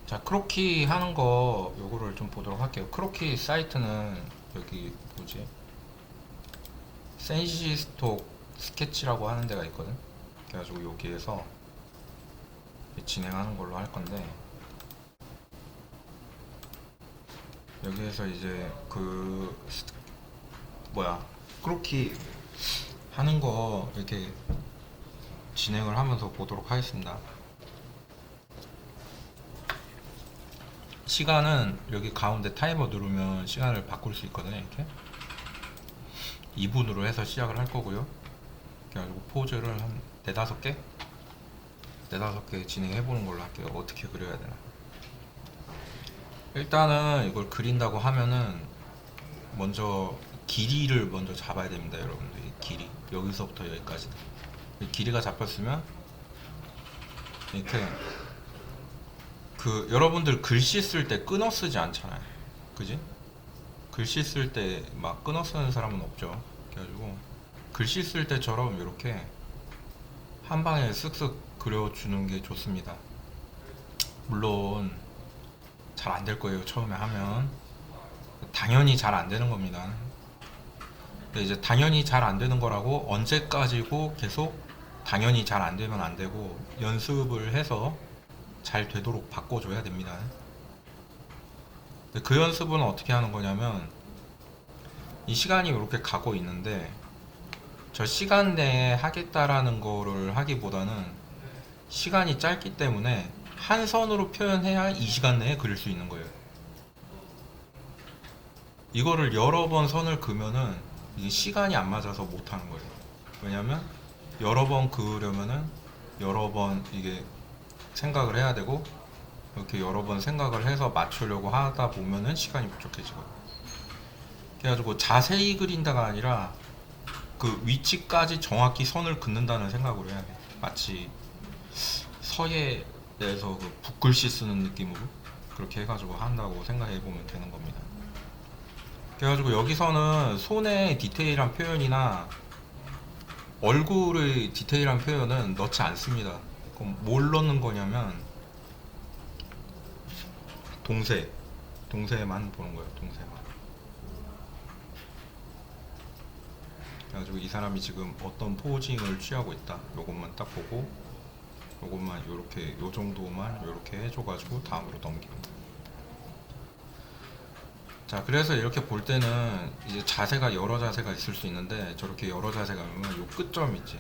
자, 크로키 하는 거 요거를 좀 보도록 할게요. 크로키 사이트는 여기 뭐지? 센시스톡 스케치라고 하는 데가 있거든. 그래가지고 여기에서 진행하는 걸로 할 건데, 여기에서 이제 크로키 하는 거 이렇게 진행을 하면서 보도록 하겠습니다. 시간은 여기 가운데 타이머 누르면 시간을 바꿀 수 있거든요. 이렇게 2분으로 해서 시작을 할 거고요. 그래가지고 포즈를 한 네다섯 개 진행해 보는 걸로 할게요. 어떻게 그려야 되나. 일단은 이걸 그린다고 하면은 먼저 길이를 먼저 잡아야 됩니다. 여러분들, 이 길이 여기서부터 여기까지 이 길이가 잡혔으면 이렇게 여러분들 글씨 쓸 때 끊어 쓰지 않잖아요. 그지? 글씨 쓸 때 막 끊어 쓰는 사람은 없죠. 그래가지고 글씨 쓸 때처럼 이렇게 한 방에 쓱쓱 그려주는 게 좋습니다. 물론 잘 안 될 거예요. 처음에 하면 당연히 잘 안 되는 겁니다. 근데 이제 당연히 잘 안 되는 거라고 언제까지고 계속 당연히 잘 안 되면 안 되고, 연습을 해서 잘 되도록 바꿔줘야 됩니다. 그 연습은 어떻게 하는 거냐면, 이 시간이 이렇게 가고 있는데 저 시간 내에 하겠다라는 거를 하기보다는 시간이 짧기 때문에 한 선으로 표현해야 이 시간 내에 그릴 수 있는 거예요. 이거를 여러 번 선을 그으면은 이게 시간이 안 맞아서 못 하는 거예요. 왜냐면 여러 번 그으려면은 여러 번 이게 생각을 해야 되고, 이렇게 여러 번 생각을 해서 맞추려고 하다 보면은 시간이 부족해지거든요. 그래가지고 자세히 그린다가 아니라 그 위치까지 정확히 선을 긋는다는 생각으로 해야 돼. 마치 서예에서 그 붓글씨 쓰는 느낌으로 그렇게 해가지고 한다고 생각해 보면 되는 겁니다. 그래가지고 여기서는 손의 디테일한 표현이나 얼굴의 디테일한 표현은 넣지 않습니다. 그럼 뭘 넣는 거냐면 동세만 보는 거예요. 동세만. 그래가지고 이 사람이 지금 어떤 포징을 취하고 있다, 요것만 딱 보고 요것만 요렇게 요 정도만 요렇게 해줘가지고 다음으로 넘깁니다. 자, 그래서 이렇게 볼 때는 이제 자세가 여러 자세가 있을 수 있는데, 저렇게 여러 자세가 있으면 요 끝점 있지,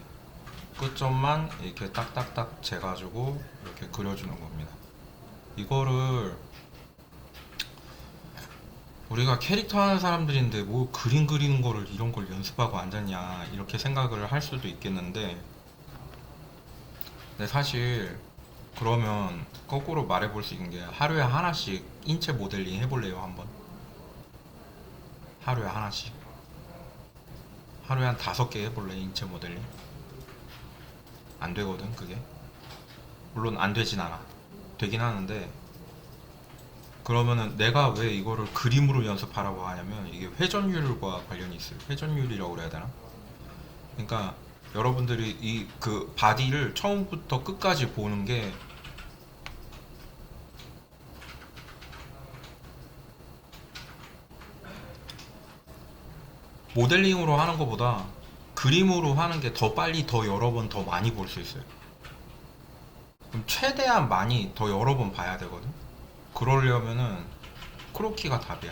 끝점만 이렇게 딱딱딱 재가지고 이렇게 그려주는 겁니다. 이거를 우리가 캐릭터 하는 사람들인데 뭐 그림 그리는 거를 이런 걸 연습하고 앉았냐 이렇게 생각을 할 수도 있겠는데, 근데 사실 그러면 거꾸로 말해볼 수 있는 게, 하루에 하나씩 인체 모델링 해볼래요? 한번 하루에 하나씩, 하루에 한 5개 해볼래? 인체 모델링. 안 되거든 그게. 물론 안 되진 않아. 되긴 하는데, 그러면은 내가 왜 이거를 그림으로 연습하라고 하냐면, 이게 회전율과 관련이 있어요. 회전율이라고 그래야 되나? 그러니까 여러분들이 이 그 바디를 처음부터 끝까지 보는 게, 모델링으로 하는 것보다 그림으로 하는 게 더 빨리, 더 여러 번 더 많이 볼 수 있어요. 그럼 최대한 많이 더 여러 번 봐야 되거든. 그러려면은 크로키가 답이야.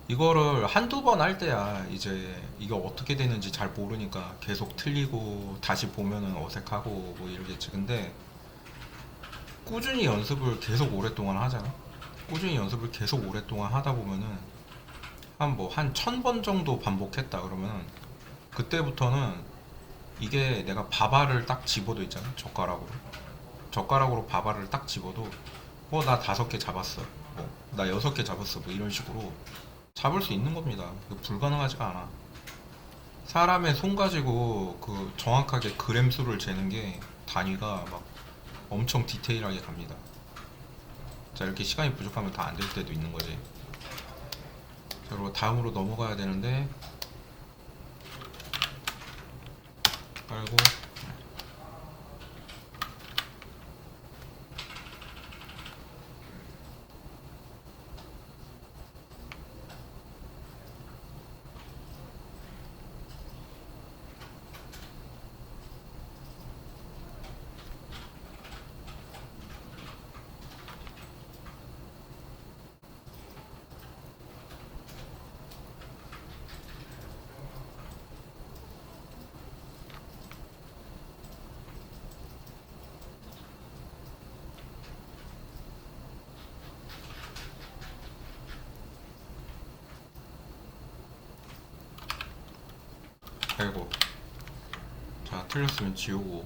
이거를 한두 번 할 때야 이제 이게 어떻게 되는지 잘 모르니까 계속 틀리고 다시 보면은 어색하고 뭐 이러겠지. 근데 꾸준히 연습을 계속 오랫동안 하잖아. 꾸준히 연습을 계속 오랫동안 하다 보면은 한 1000번 정도 반복했다 그러면, 그때부터는 이게 내가 바바를 딱 집어도 있잖아. 젓가락으로 바바를 딱 집어도 나 5개 잡았어, 나 6개 잡았어, 뭐 이런 식으로 잡을 수 있는 겁니다. 불가능하지가 않아. 사람의 손 가지고 그 정확하게 그램 수를 재는 게 단위가 막 엄청 디테일하게 갑니다. 자, 이렇게 시간이 부족하면 다 안 될 때도 있는 거지. 자, 그리고 다음으로 넘어가야 되는데, 깔고 되고, 자 틀렸으면 지우고.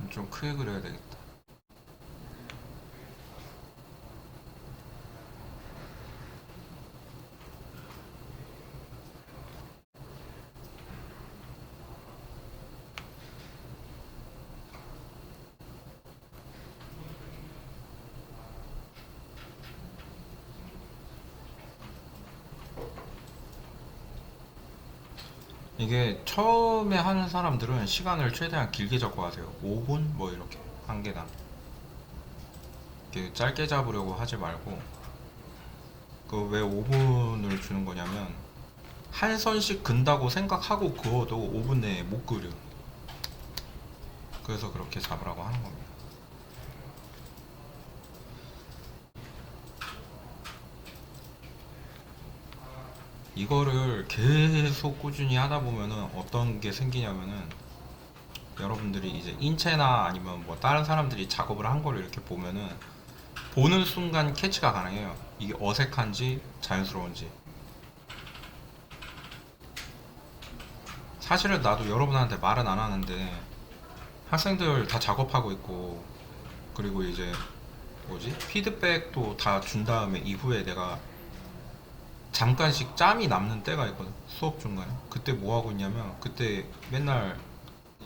좀 크게 그려야 되겠다. 이게 처음에 하는 사람들은 시간을 최대한 길게 잡고 하세요. 5분 뭐 이렇게 한 개당. 이렇게 짧게 잡으려고 하지 말고. 그 왜 5분을 주는 거냐면 한 선씩 근다고 생각하고 그어도 5분 내에 못 그려. 그래서 그렇게 잡으라고 하는 겁니다. 이거를 계속 꾸준히 하다 보면은 어떤 게 생기냐면은 여러분들이 이제 인체나 아니면 뭐 다른 사람들이 작업을 한 거를 이렇게 보면은 보는 순간 캐치가 가능해요. 이게 어색한지 자연스러운지. 사실은 나도 여러분한테 말은 안 하는데 학생들 다 작업하고 있고, 그리고 이제 뭐지? 피드백도 다 준 다음에 이후에 내가 잠깐씩 짬이 남는 때가 있거든. 수업 중간에. 그때 뭐 하고 있냐면 그때 맨날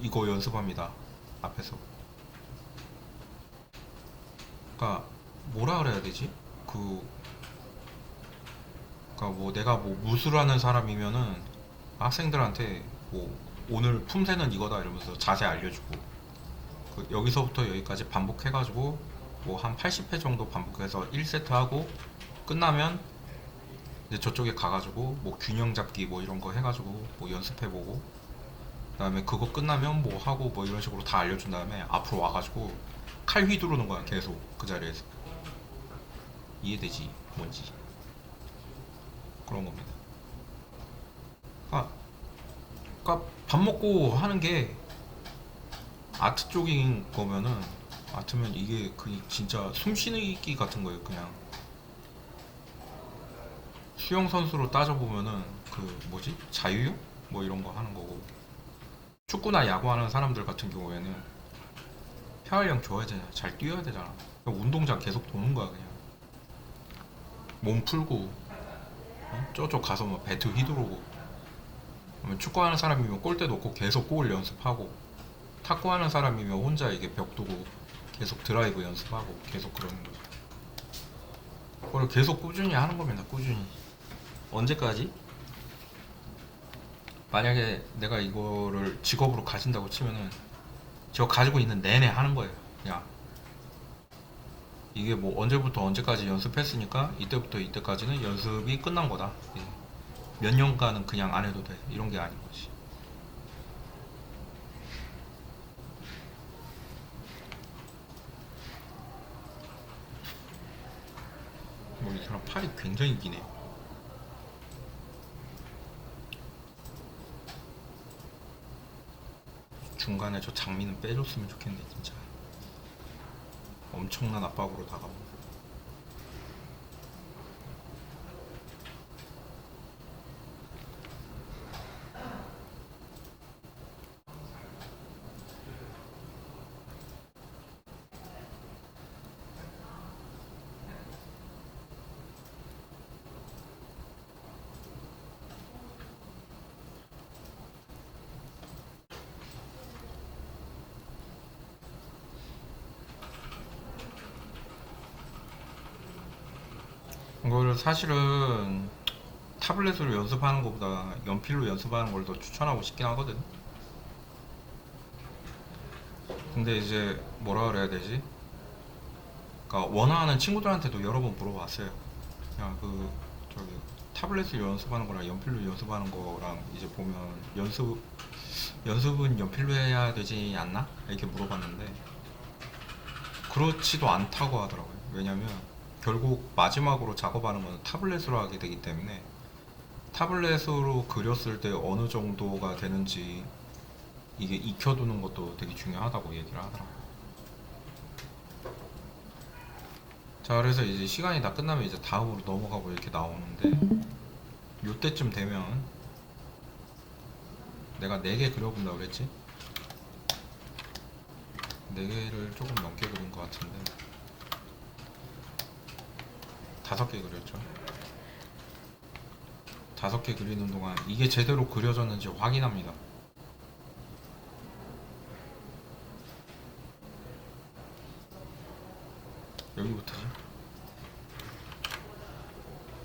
이거 연습합니다. 앞에서. 그러니까 뭐라 그래야 되지? 그 그러니까 뭐 내가 뭐 무술 하는 사람이면은 학생들한테 뭐 오늘 품새는 이거다 이러면서 자세 알려주고, 그 여기서부터 여기까지 반복해가지고 뭐 한 80회 정도 반복해서 1세트 하고 끝나면 이제 저쪽에 가가지고 뭐 균형 잡기 뭐 이런 거 해가지고 뭐 연습해보고, 그다음에 그거 끝나면 뭐 하고 뭐 이런 식으로 다 알려준 다음에 앞으로 와가지고 칼 휘두르는 거야 계속 그 자리에서. 이해되지? 뭔지. 그런 겁니다. 그러니까, 그러니까 밥 먹고 하는 게 아트 쪽인 거면은, 아트면 이게 그 진짜 숨쉬기 같은 거예요. 그냥 수영 선수로 따져보면은 그 뭐지? 자유형? 뭐 이런 거 하는 거고, 축구나 야구하는 사람들 같은 경우에는 폐활량 좋아야 되잖아. 잘 뛰어야 되잖아. 그냥 운동장 계속 도는 거야 그냥. 몸 풀고, 저쪽 가서 뭐 배트 휘두르고. 축구하는 사람이면 골대 놓고 계속 골 연습하고, 탁구하는 사람이면 혼자 이게 벽 두고 계속 드라이브 연습하고 계속 그러는 거죠. 그걸 계속 꾸준히 하는 겁니다. 꾸준히. 언제까지? 만약에 내가 이거를 직업으로 가진다고 치면은 저 가지고 있는 내내 하는 거예요. 그냥 이게 뭐 언제부터 언제까지 연습했으니까 이때부터 이때까지는 연습이 끝난 거다. 예. 몇 년간은 그냥 안 해도 돼. 이런 게 아닌 거지. 뭐 이 사람 팔이 굉장히 기네. 중간에 저 장미는 빼줬으면 좋겠네 진짜. 엄청난 압박으로 다가오고. 이거를 사실은 타블렛으로 연습하는 것보다 연필로 연습하는 걸 더 추천하고 싶긴 하거든. 근데 이제 뭐라 그래야 되지? 그러니까 원하는 친구들한테도 여러 번 물어봤어요. 그냥 그 저기 타블렛을 연습하는 거랑 연필로 연습하는 거랑 이제 보면 연습은 연필로 해야 되지 않나? 이렇게 물어봤는데 그렇지도 않다고 하더라고요. 왜냐면 결국 마지막으로 작업하는 건 타블렛으로 하게 되기 때문에 타블렛으로 그렸을 때 어느 정도가 되는지 이게 익혀두는 것도 되게 중요하다고 얘기를 하더라고요. 자, 그래서 이제 시간이 다 끝나면 이제 다음으로 넘어가고 이렇게 나오는데, 요때쯤 되면 내가 4개 그려본다고 그랬지? 4개를 조금 넘게 그린 것 같은데 5개 그렸죠. 5개 그리는 동안 이게 제대로 그려졌는지 확인합니다. 여기부터지.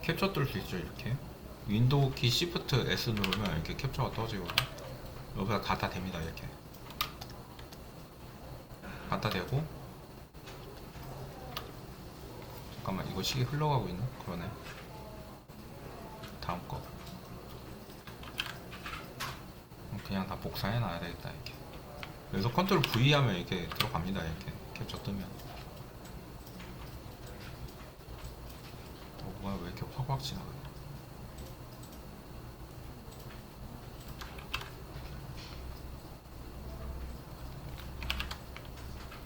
캡처 뜰 수 있죠. 이렇게 윈도우 키 Shift S 누르면 이렇게 캡처가 떠지거든요. 여기다 갖다 댑니다. 이렇게 갖다 대고, 잠깐만 이거 시계 흘러가고 있나? 그러네. 다음 거 그냥 다 복사해 놔야 되겠다. 이렇게 그래서 컨트롤 V 하면 이렇게 들어갑니다. 이렇게 캡처 뜨면. 뭐야, 왜 이렇게 확확 지나가냐.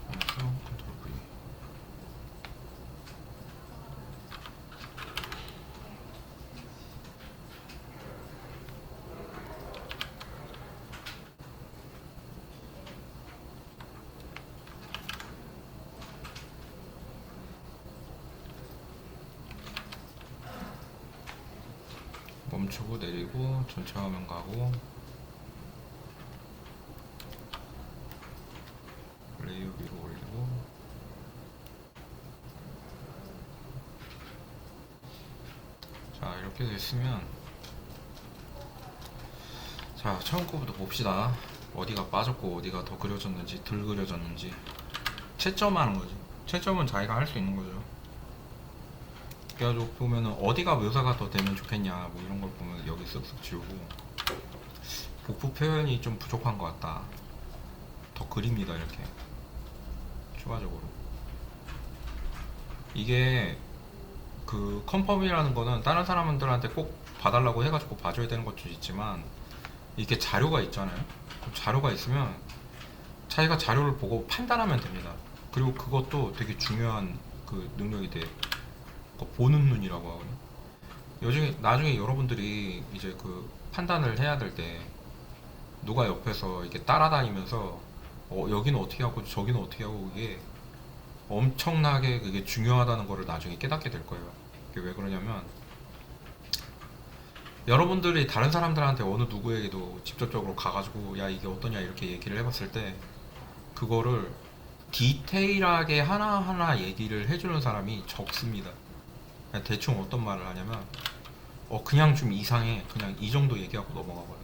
컨트롤 V. 멈추고 내리고 전체 화면 가고 레이어 위로 올리고. 자, 이렇게 됐으면 자, 처음 거부터 봅시다. 어디가 빠졌고 어디가 더 그려졌는지 덜 그려졌는지 채점하는 거지. 채점은 자기가 할 수 있는 거죠. 그래가지고 보면은 어디가 묘사가 더 되면 좋겠냐 뭐 이런 걸 보면 여기 쓱쓱 지우고, 복부 표현이 좀 부족한 것 같다, 더 그립니다. 이렇게 추가적으로. 이게 그 컨펌이라는 거는 다른 사람들한테 꼭 봐달라고 해가지고 봐줘야 되는 것도 있지만, 이게 자료가 있잖아요. 그럼 자료가 있으면 자기가 자료를 보고 판단하면 됩니다. 그리고 그것도 되게 중요한 그 능력이 돼. 보는 눈이라고 하거든요. 나중에 여러분들이 이제 그 판단을 해야 될 때 누가 옆에서 이렇게 따라다니면서 여기는 어떻게 하고 저기는 어떻게 하고, 이게 엄청나게 그게 중요하다는 거를 나중에 깨닫게 될 거예요. 그게 왜 그러냐면, 여러분들이 다른 사람들한테 어느 누구에게도 직접적으로 가가지고 야 이게 어떠냐 이렇게 얘기를 해봤을 때 그거를 디테일하게 하나하나 얘기를 해주는 사람이 적습니다. 그냥 대충 어떤 말을 하냐면 그냥 좀 이상해, 그냥 이 정도 얘기하고 넘어가 버려.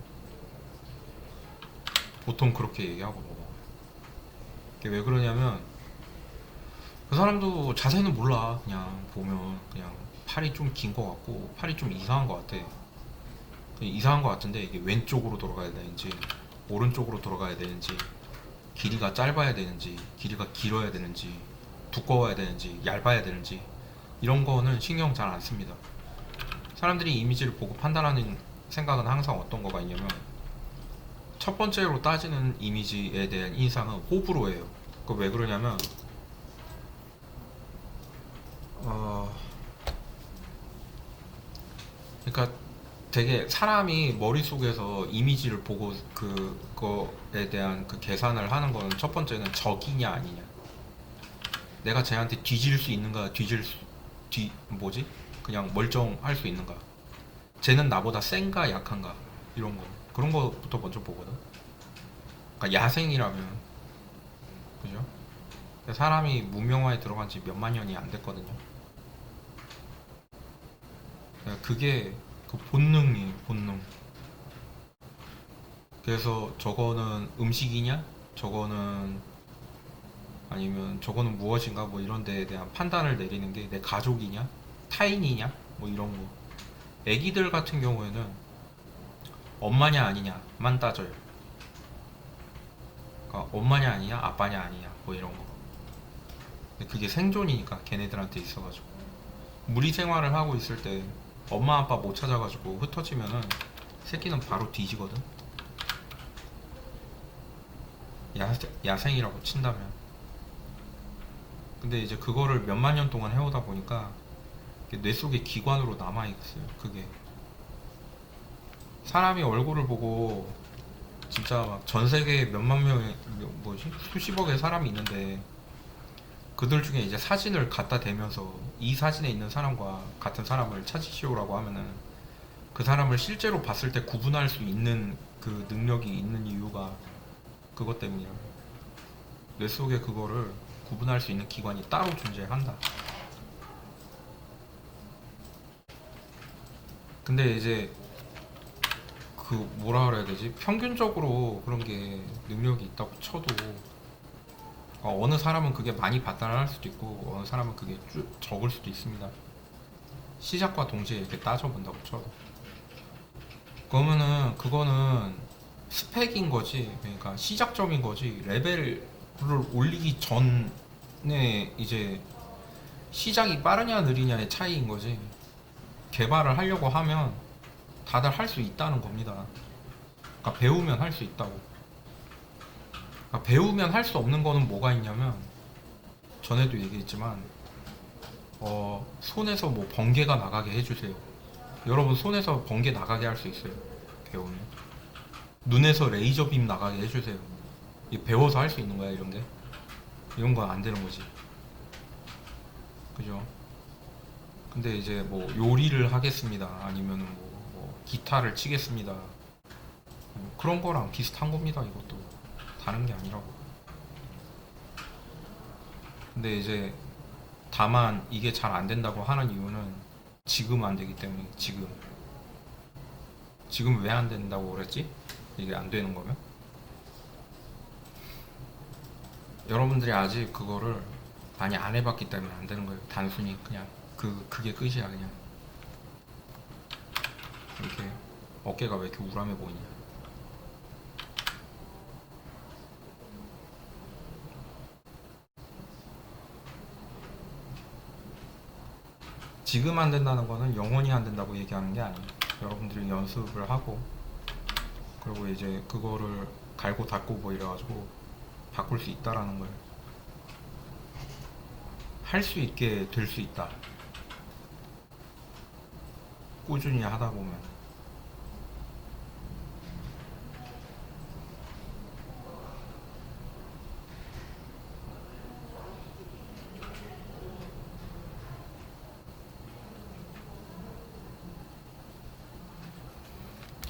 보통 그렇게 얘기하고 넘어가요. 그게 왜 그러냐면 그 사람도 자세는 몰라. 그냥 보면 그냥 팔이 좀 긴 것 같고 팔이 좀 이상한 것 같아. 이상한 것 같은데 이게 왼쪽으로 돌아가야 되는지 오른쪽으로 돌아가야 되는지, 길이가 짧아야 되는지 길이가 길어야 되는지, 두꺼워야 되는지 얇아야 되는지, 이런 거는 신경 잘 안 씁니다. 사람들이 이미지를 보고 판단하는 생각은 항상 어떤 거가 있냐면, 첫 번째로 따지는 이미지에 대한 인상은 호불호예요. 그 왜 그러냐면 그러니까 되게 사람이 머릿속에서 이미지를 보고 그거에 대한 그 계산을 하는 거는, 첫 번째는 적이냐 아니냐, 내가 쟤한테 뒤질 수 있는가, 뭐지? 그냥 멀쩡할 수 있는가, 쟤는 나보다 센가 약한가, 이런 거, 그런 거부터 먼저 보거든. 그러니까 야생이라면, 그죠? 사람이 문명화에 들어간 지 몇만 년이 안 됐거든요. 그러니까 그게 그 본능이 본능. 그래서 저거는 음식이냐, 저거는 아니면 저거는 무엇인가 뭐 이런 데에 대한 판단을 내리는 게 내 가족이냐 타인이냐 뭐 이런 거. 애기들 같은 경우에는 엄마냐 아니냐만 따져요. 그러니까 엄마냐 아니냐 아빠냐 아니냐 뭐 이런 거. 근데 그게 생존이니까 걔네들한테 있어가지고. 무리 생활을 하고 있을 때 엄마 아빠 못 찾아가지고 흩어지면은 새끼는 바로 뒤지거든. 야생이라고 친다면. 근데 이제 그거를 몇만 년 동안 해오다 보니까 뇌 속에 기관으로 남아있어요. 그게 사람이 얼굴을 보고 진짜 막 전 세계에 몇만 명의 뭐지 수십억의 사람이 있는데 그들 중에 이제 사진을 갖다 대면서 이 사진에 있는 사람과 같은 사람을 찾으시오라고 하면은 그 사람을 실제로 봤을 때 구분할 수 있는 그 능력이 있는 이유가 그것 때문이야. 뇌 속에 그거를 구분할 수 있는 기관이 따로 존재한다. 근데 이제 그 뭐라 그래야 되지? 평균적으로 그런 게 능력이 있다고 쳐도 어느 사람은 그게 많이 발달할 수도 있고 어느 사람은 그게 적을 수도 있습니다. 시작과 동시에 이렇게 따져본다고 쳐도 그러면은 그거는 스펙인 거지. 그러니까 시작점인 거지. 레벨을 올리기 전에 이제 시작이 빠르냐 느리냐의 차이인 거지. 개발을 하려고 하면 다들 할 수 있다는 겁니다. 그러니까 배우면 할 수 있다고. 그러니까 배우면 할 수 없는 거는 뭐가 있냐면 전에도 얘기했지만 손에서 뭐 번개가 나가게 해주세요. 여러분 손에서 번개 나가게 할 수 있어요. 배우면. 눈에서 레이저 빔 나가게 해주세요. 이 배워서 할 수 있는 거야 이런 게. 이런 건 안 되는 거지. 그죠? 근데 이제 뭐 요리를 하겠습니다. 아니면은 뭐 기타를 치겠습니다. 그런 거랑 비슷한 겁니다. 이것도 다른 게 아니라고. 근데 이제 다만 이게 잘 안 된다고 하는 이유는 지금 안 되기 때문에. 지금 왜 안 된다고 그랬지? 이게 안 되는 거면 여러분들이 아직 그거를 많이 안 해봤기 때문에 안 되는 거예요. 단순히 그냥 그게 끝이야. 그냥 이렇게 어깨가 왜 이렇게 우람해 보이냐. 지금 안 된다는 거는 영원히 안 된다고 얘기하는 게 아니에요. 여러분들이 연습을 하고 그리고 이제 그거를 갈고 닦고 뭐 이래가지고 바꿀 수 있다라는 걸 할 수 있게 될 수 있다. 꾸준히 하다 보면.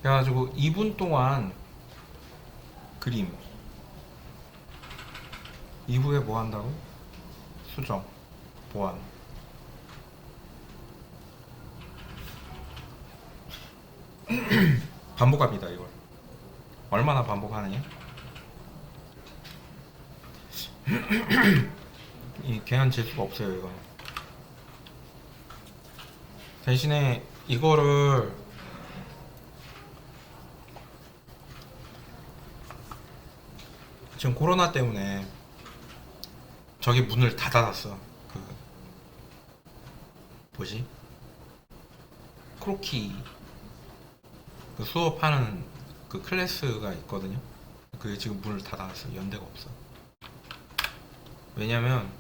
그래가지고 2분 동안 그림 이후에 뭐 한다고? 수정, 보완. 반복합니다 이걸. 얼마나 반복하느냐? 이 개한 재수가 없어요 이거. 대신에 이거를 지금 코로나 때문에 저기 문을 다 닫았어. 그 뭐지? 크로키 그 수업하는 그 클래스가 있거든요. 그게 지금 문을 다 닫았어. 연대가 없어. 왜냐면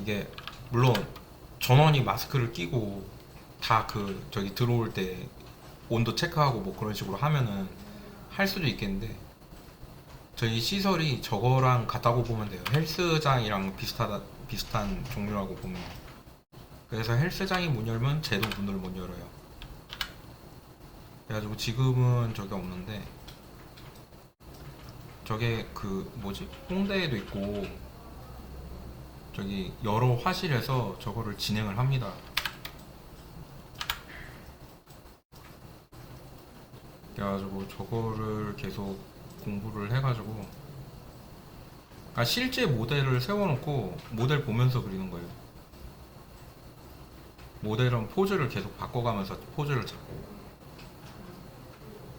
이게 물론 전원이 마스크를 끼고 다 그 저기 들어올 때 온도 체크하고 뭐 그런 식으로 하면은 할 수도 있겠는데 저희 시설이 저거랑 같다고 보면 돼요. 헬스장이랑 비슷한 종류라고 보면. 그래서 헬스장이 문 열면 쟤도 문을 못 열어요. 그래가지고 지금은 저게 없는데 저게 그 뭐지? 홍대에도 있고 저기 여러 화실에서 저거를 진행을 합니다. 그래가지고 저거를 계속 공부를 해가지고 실제 모델을 세워놓고 모델 보면서 그리는 거예요. 모델은 포즈를 계속 바꿔가면서 포즈를 잡고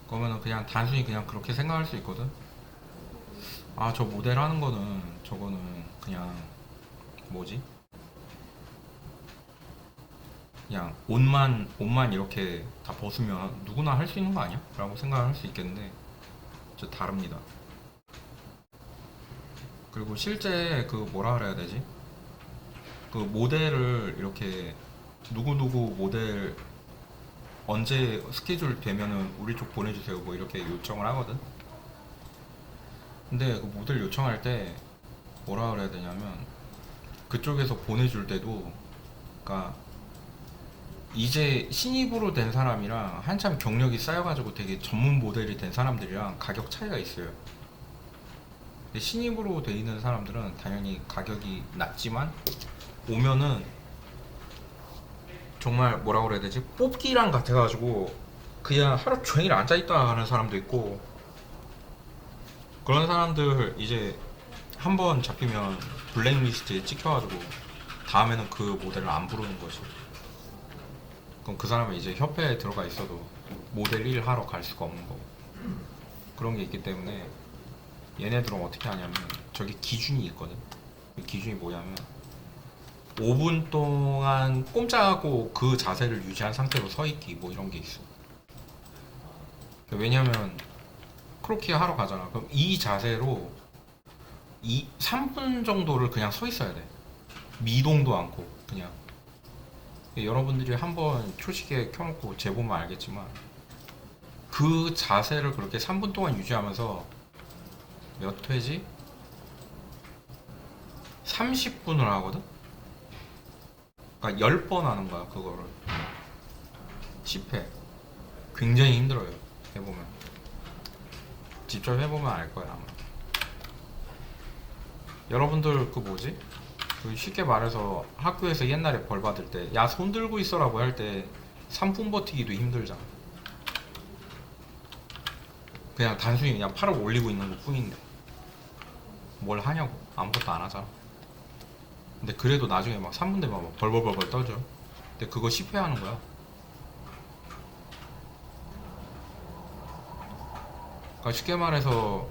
그러면은 그냥 단순히 그냥 그렇게 생각할 수 있거든. 아 저 모델 하는 거는 저거는 그냥 뭐지? 그냥 옷만 이렇게 다 벗으면 누구나 할 수 있는 거 아니야? 라고 생각을 할 수 있겠는데 저 다릅니다. 그리고 실제 그 뭐라 그래야 되지? 그 모델을 이렇게 누구누구 모델 언제 스케줄 되면은 우리 쪽 보내주세요 뭐 이렇게 요청을 하거든. 근데 그 모델 요청할 때 뭐라 그래야 되냐면 그쪽에서 보내줄 때도 그러니까 이제 신입으로 된 사람이랑 한참 경력이 쌓여가지고 되게 전문 모델이 된 사람들이랑 가격 차이가 있어요. 근데 신입으로 돼 있는 사람들은 당연히 가격이 낮지만 오면은 정말 뭐라고 그래야 되지? 뽑기랑 같아가지고 그냥 하루 종일 앉아있다 가는 사람도 있고 그런 사람들 이제 한번 잡히면 블랙리스트에 찍혀가지고 다음에는 그 모델을 안 부르는 거지. 그럼 그 사람은 이제 협회에 들어가 있어도 모델 1 하러 갈 수가 없는 거고 그런 게 있기 때문에 얘네들은 어떻게 하냐면 저기 기준이 있거든. 그 기준이 뭐냐면 5분 동안 꼼짝하고 그 자세를 유지한 상태로 서 있기 뭐 이런 게 있어. 왜냐면 크로키 하러 가잖아. 그럼 이 자세로 3분 정도를 그냥 서 있어야 돼. 미동도 않고 그냥. 여러분들이 한번 초시계 켜놓고 재보면 알겠지만 그 자세를 그렇게 3분 동안 유지하면서 몇 회지? 30분을 하거든? 그러니까 10번 하는 거야 그거를 10회. 굉장히 힘들어요 해보면. 직접 해보면 알 거야 아마. 여러분들 그 뭐지? 그 쉽게 말해서 학교에서 옛날에 벌 받을 때 야 손 들고 있어라고 할 때 3분 버티기도 힘들잖아. 그냥 단순히 그냥 팔을 올리고 있는 것 뿐인데 뭘 하냐고. 아무것도 안 하잖아. 근데 그래도 나중에 막 3분 되면 막 벌벌벌벌 떠져. 근데 그거 10회 하는 거야. 그러니까 쉽게 말해서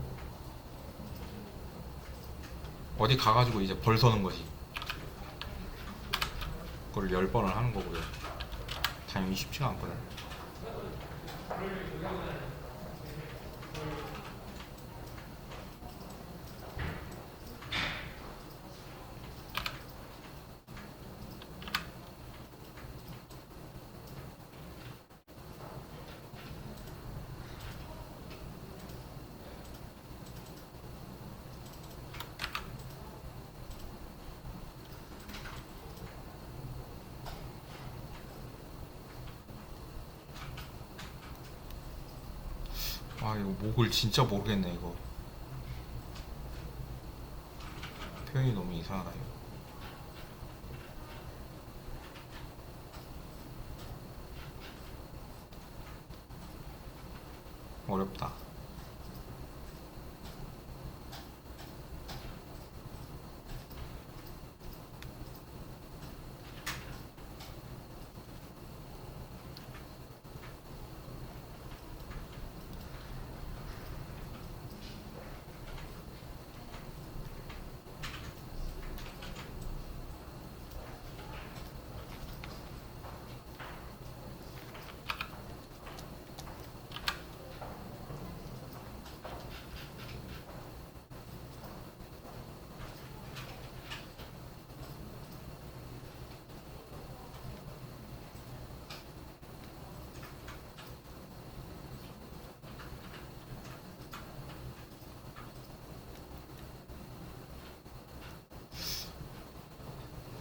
어디 가가지고 이제 벌 서는 거지. 그걸 10번을 하는 거고요. 당연히 쉽지가 않거든. 아 이거 목을 진짜 모르겠네 이거. 표현이 너무 이상하다 이거. 어렵다.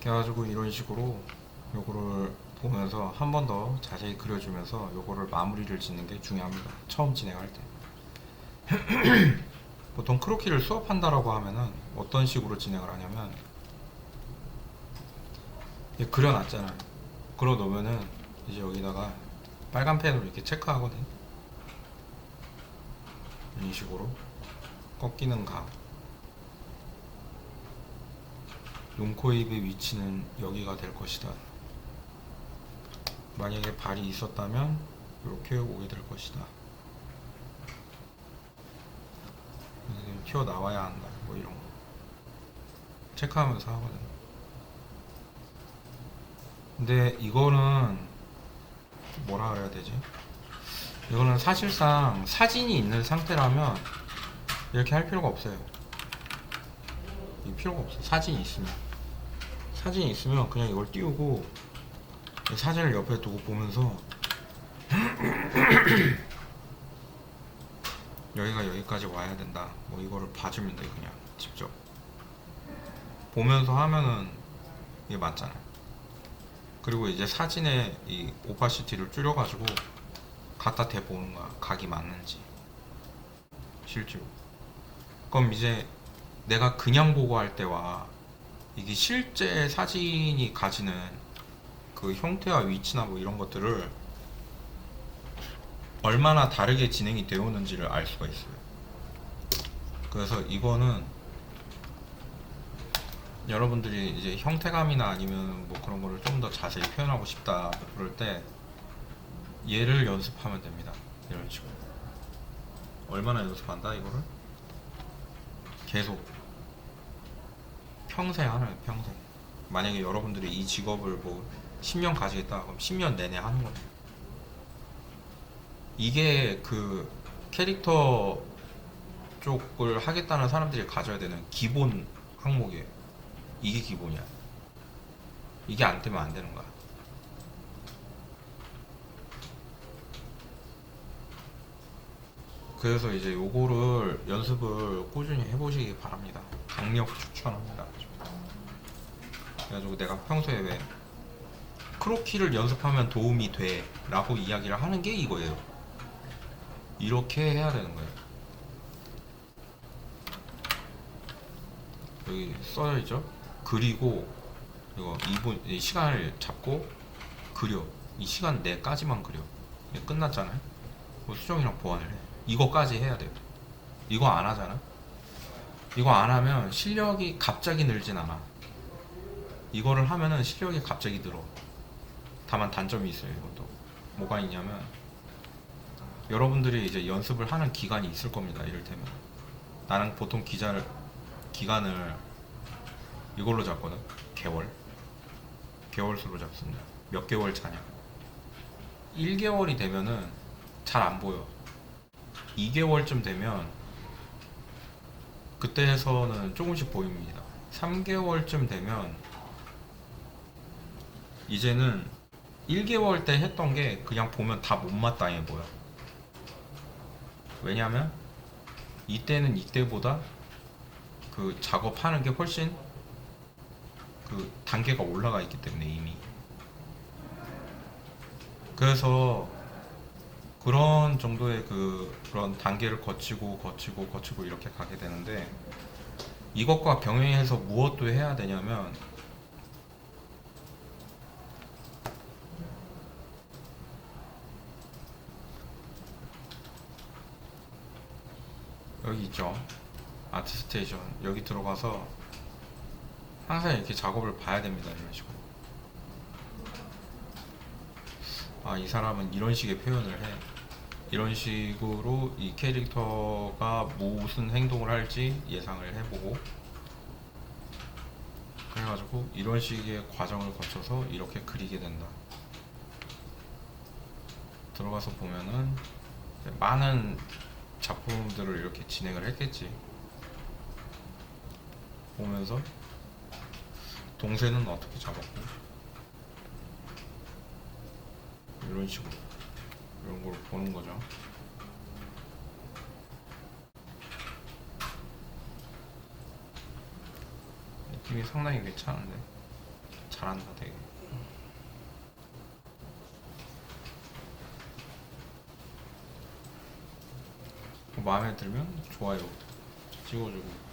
그래가지고 이런 식으로 요거를 보면서 한 번 더 자세히 그려주면서 요거를 마무리를 짓는 게 중요합니다. 처음 진행할 때. 보통 크로키를 수업한다라고 하면은 어떤 식으로 진행을 하냐면 이렇게 그려놨잖아요. 그려 놓으면은 이제 여기다가 빨간 펜으로 이렇게 체크하거든. 이런 식으로 꺾이는 각, 용코입의 위치는 여기가 될 것이다. 만약에 발이 있었다면 이렇게 오게 될 것이다. 튀어나와야 한다. 뭐 이런 거 체크하면서 하거든. 근데 이거는 뭐라 그래야 되지? 이거는 사실상 사진이 있는 상태라면 이렇게 할 필요가 없어요. 이 필요가 없어. 사진이 있으면 그냥 이걸 띄우고 사진을 옆에 두고 보면서 여기가 여기까지 와야 된다. 뭐 이거를 봐주면 돼. 그냥 직접 보면서 하면은 이게 맞잖아요. 그리고 이제 사진의 이 오파시티를 줄여가지고 갖다 대보는 거야. 각이 맞는지 실제로. 그럼 이제 내가 그냥 보고 할 때와 이게 실제 사진이 가지는 그 형태와 위치나 뭐 이런 것들을 얼마나 다르게 진행이 되었는지를 알 수가 있어요. 그래서 이거는 여러분들이 이제 형태감이나 아니면 뭐 그런 거를 좀 더 자세히 표현하고 싶다 그럴 때 얘를 연습하면 됩니다. 이런 식으로. 얼마나 연습한다 이거를? 계속 평생 하는 거예요. 평생. 만약에 여러분들이 이 직업을 뭐 10년 가지겠다 그럼 10년 내내 하는 거예요. 이게 그 캐릭터 쪽을 하겠다는 사람들이 가져야 되는 기본 항목이에요. 이게 기본이야. 이게 안 되면 안 되는 거야. 그래서 이제 요거를 연습을 꾸준히 해보시기 바랍니다. 강력 추천합니다. 그래가지고 내가 평소에 왜 크로키를 연습하면 도움이 돼 라고 이야기를 하는 게 이거예요. 이렇게 해야 되는 거예요. 여기 써져 있죠? 그리고 이거 2분 시간을 잡고 그려. 이 시간 내까지만 그려. 끝났잖아요. 수정이랑 보완을 해. 이거까지 해야 돼요. 이거 안 하잖아. 이거 안 하면 실력이 갑자기 늘진 않아. 이거를 하면은 실력이 갑자기 늘어. 다만 단점이 있어요. 이것도 뭐가 있냐면 여러분들이 이제 연습을 하는 기간이 있을 겁니다. 이를테면 나는 보통 기간을 이걸로 잡거든. 개월 수로 잡습니다. 몇 개월 차냐. 1개월이 되면은 잘 안 보여. 2개월쯤 되면 그때에서는 조금씩 보입니다. 3개월쯤 되면 이제는 1개월 때 했던 게 그냥 보면 다 못마땅해 보여. 왜냐면 이때는 이때보다 그 작업하는 게 훨씬 그 단계가 올라가 있기 때문에 이미. 그래서 그런 정도의 그런 단계를 거치고 이렇게 가게 되는데 이것과 병행해서 무엇도 해야 되냐면 여기 있죠. 아트스테이션. 여기 들어가서 항상 이렇게 작업을 봐야 됩니다. 이런 식으로. 아, 이 사람은 이런 식의 표현을 해. 이런 식으로 이 캐릭터가 무슨 행동을 할지 예상을 해보고 그래가지고 이런 식의 과정을 거쳐서 이렇게 그리게 된다. 들어가서 보면은 많은 작품들을 이렇게 진행을 했겠지. 보면서 동세는 어떻게 잡았고 이런 식으로 이런 걸 보는 거죠. 느낌이 상당히 괜찮은데 잘한다 되게. 마음에 들면 좋아요 찍어주고.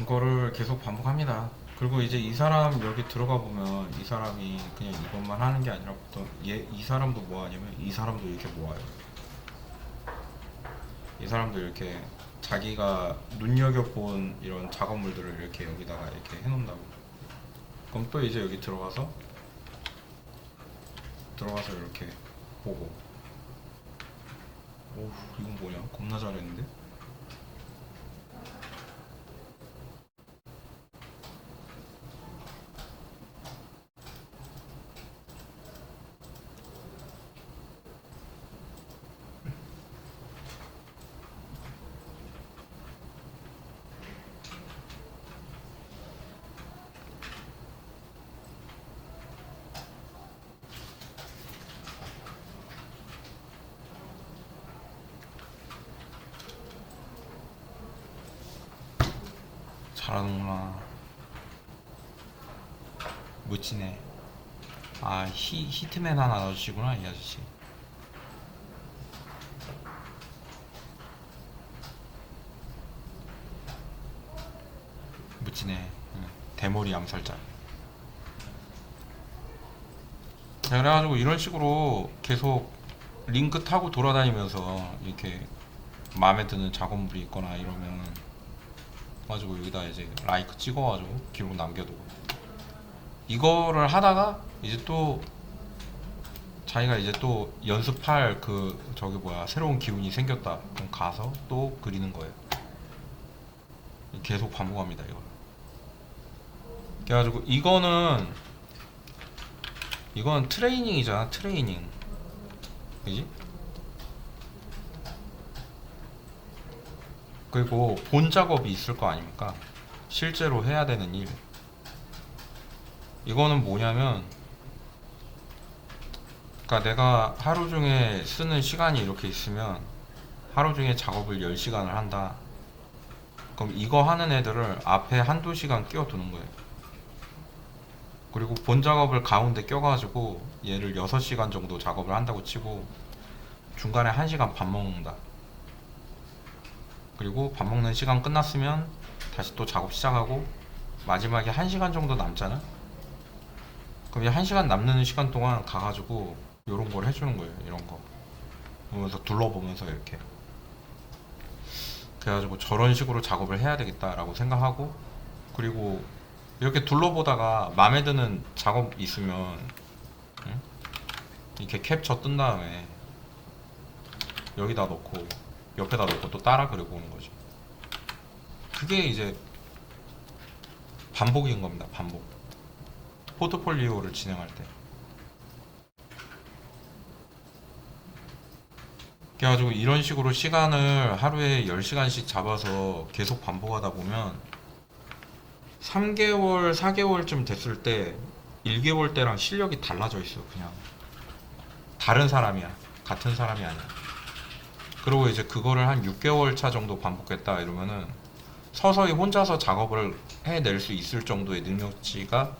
이거를 계속 반복합니다. 그리고 이제 이 사람 여기 들어가 보면 이 사람이 그냥 이것만 하는 게 아니라 보통 이 사람도 뭐 하냐면 이 사람도 이렇게 모아요. 이 사람도 이렇게 자기가 눈여겨본 이런 작업물들을 이렇게 여기다가 이렇게 해놓는다고. 그럼 또 이제 여기 들어가서 이렇게 보고, 오 이건 뭐냐, 겁나 잘했는데. 잘하는구나. 멋지네. 아, 히트맨 하나 넣으시구나, 이 아저씨. 멋지네. 응. 대머리 암살자. 자, 그래가지고 이런 식으로 계속 링크 타고 돌아다니면서 이렇게 마음에 드는 작업물이 있거나 이러면 가지고 여기다 이제 라이크 찍어가지고 기록 남겨두고, 이거를 하다가 이제 또 자기가 이제 또 연습할 그 저기 뭐야 새로운 기운이 생겼다 그럼 가서 또 그리는 거예요. 계속 반복합니다 이거. 그래가지고 이건 트레이닝이잖아, 트레이닝. 그지? 그리고 본 작업이 있을 거 아닙니까? 실제로 해야 되는 일. 이거는 뭐냐면, 그러니까 내가 하루 중에 쓰는 시간이 이렇게 있으면 하루 중에 작업을 10시간을 한다. 그럼 이거 하는 애들을 앞에 한두 시간 끼워두는 거예요. 그리고 본 작업을 가운데 껴가지고 얘를 6시간 정도 작업을 한다고 치고 중간에 1시간 밥 먹는다. 그리고 밥 먹는 시간 끝났으면 다시 또 작업 시작하고 마지막에 1시간 정도 남잖아. 그럼 이 1시간 남는 시간 동안 가가지고 요런 걸 해주는 거예요. 이런 거 보면서 둘러보면서 이렇게. 그래가지고 저런 식으로 작업을 해야 되겠다라고 생각하고, 그리고 이렇게 둘러보다가 마음에 드는 작업 있으면 응? 이렇게 캡처 뜬 다음에 여기다 넣고 옆에다 놓고 또 따라 그려보는 거죠. 그게 이제 반복인 겁니다. 반복. 포트폴리오를 진행할 때. 그래가지고 이런 식으로 시간을 하루에 10시간씩 잡아서 계속 반복하다 보면 3개월, 4개월쯤 됐을 때 1개월 때랑 실력이 달라져 있어. 그냥 다른 사람이야. 같은 사람이 아니야. 그리고 이제 그거를 한 6개월 차 정도 반복했다 이러면은 서서히 혼자서 작업을 해낼 수 있을 정도의 능력치가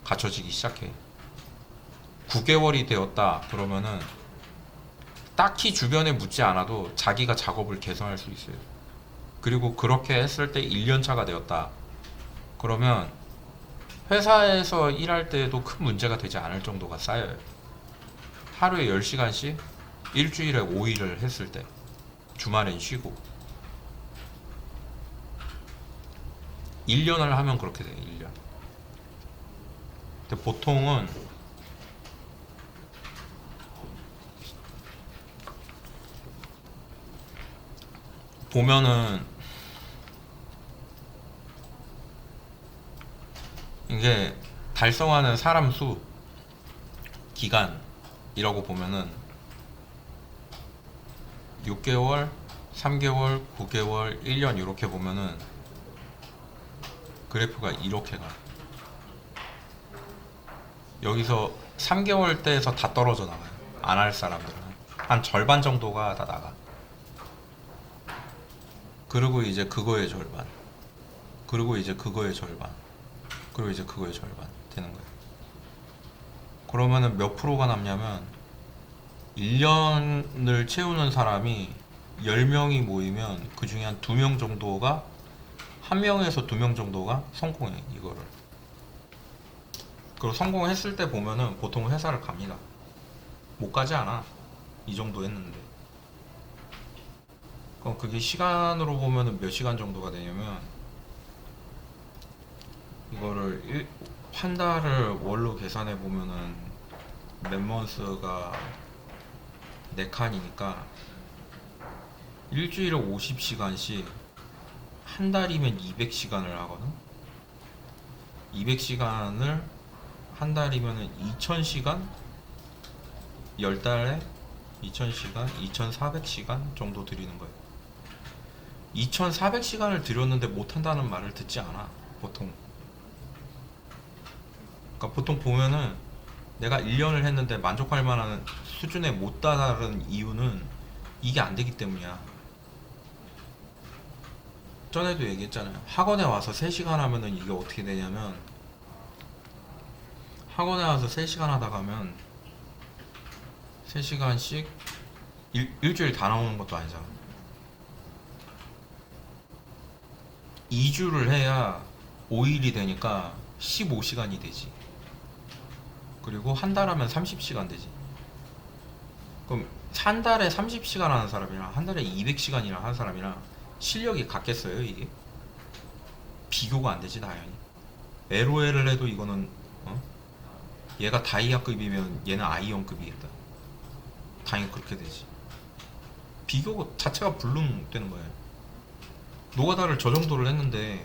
갖춰지기 시작해. 9개월이 되었다 그러면은 딱히 주변에 묻지 않아도 자기가 작업을 개선할 수 있어요. 그리고 그렇게 했을 때 1년 차가 되었다 그러면 회사에서 일할 때도 큰 문제가 되지 않을 정도가 쌓여요. 하루에 10시간씩 일주일에 5일을 했을 때, 주말엔 쉬고. 1년을 하면 그렇게 돼요. 1년. 근데 보통은 보면은 이게 달성하는 사람 수, 기간이라고 보면은 6개월, 3개월, 9개월, 1년 이렇게 보면은 그래프가 이렇게 가. 여기서 3개월 때에서 다 떨어져 나가요. 안 할 사람들은 한 절반 정도가 다 나가. 그리고 이제 그거의 절반, 그리고 이제 그거의 절반, 그리고 이제 그거의 절반 되는 거예요. 그러면은 몇 프로가 남냐면 1년을 채우는 사람이 10명이 모이면 그 중에 한 2명 정도가 한 명에서 두 명 정도가 성공해 이거를. 그리고 성공했을 때 보면은 보통 회사를 갑니다. 못 가지 않아. 이 정도 했는데. 그럼 그게 시간으로 보면은 몇 시간 정도가 되냐면 이거를 한 달을 월로 계산해 보면은 맨먼스가 4칸이니까 일주일에 50시간씩 한 달이면 200시간을 하거든. 200시간을 한 달이면은 2000시간? 10달에 2000시간? 2400시간 정도 들이는 거예요. 2400시간을 들였는데 못한다는 말을 듣지 않아 보통. 그러니까 보통 보면은 내가 1년을 했는데 만족할 만한 수준에 못 다다른 이유는 이게 안 되기 때문이야. 전에도 얘기했잖아요. 학원에 와서 3시간 하면은 이게 어떻게 되냐면 학원에 와서 3시간 하다 가면 3시간씩 일주일 다 나오는 것도 아니잖아. 2주를 해야 5일이 되니까 15시간이 되지. 그리고 한 달 하면 30시간 되지. 그럼 한 달에 30시간 하는 사람이랑 한 달에 200시간이나 하는 사람이랑 실력이 같겠어요, 이게? 비교가 안 되지, 당연히. LOL을 해도 이거는, 얘가 다이아급이면 얘는 아이언급이겠다. 당연히 그렇게 되지. 비교 자체가 불능되는 거예요. 노가다를 저 정도를 했는데,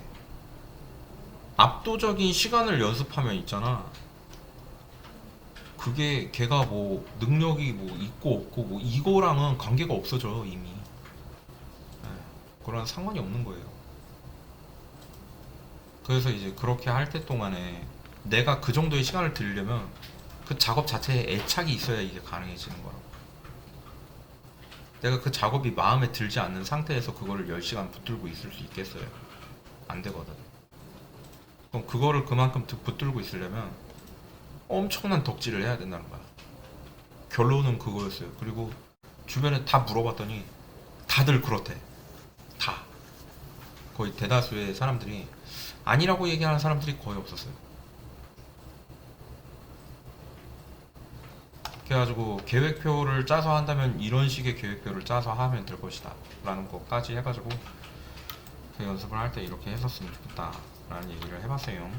압도적인 시간을 연습하면 있잖아. 그게 걔가 뭐 능력이 뭐 있고 없고 뭐 이거랑은 관계가 없어져 이미. 예, 그런 상관이 없는 거예요. 그래서 이제 그렇게 할 때 동안에 내가 그 정도의 시간을 들이려면 그 작업 자체에 애착이 있어야 이게 가능해지는 거야. 내가 그 작업이 마음에 들지 않는 상태에서 그거를 10시간 붙들고 있을 수 있겠어요? 안 되거든. 그럼 그거를 그만큼 붙들고 있으려면 엄청난 덕질을 해야 된다는 거야. 결론은 그거였어요. 그리고 주변에 다 물어봤더니 다들 그렇대. 다. 거의 대다수의 사람들이 아니라고 얘기하는 사람들이 거의 없었어요. 그래가지고 계획표를 짜서 한다면 이런 식의 계획표를 짜서 하면 될 것이다 라는 것까지 해가지고 그 연습을 할 때 이렇게 했었으면 좋겠다 라는 얘기를 해봤어요.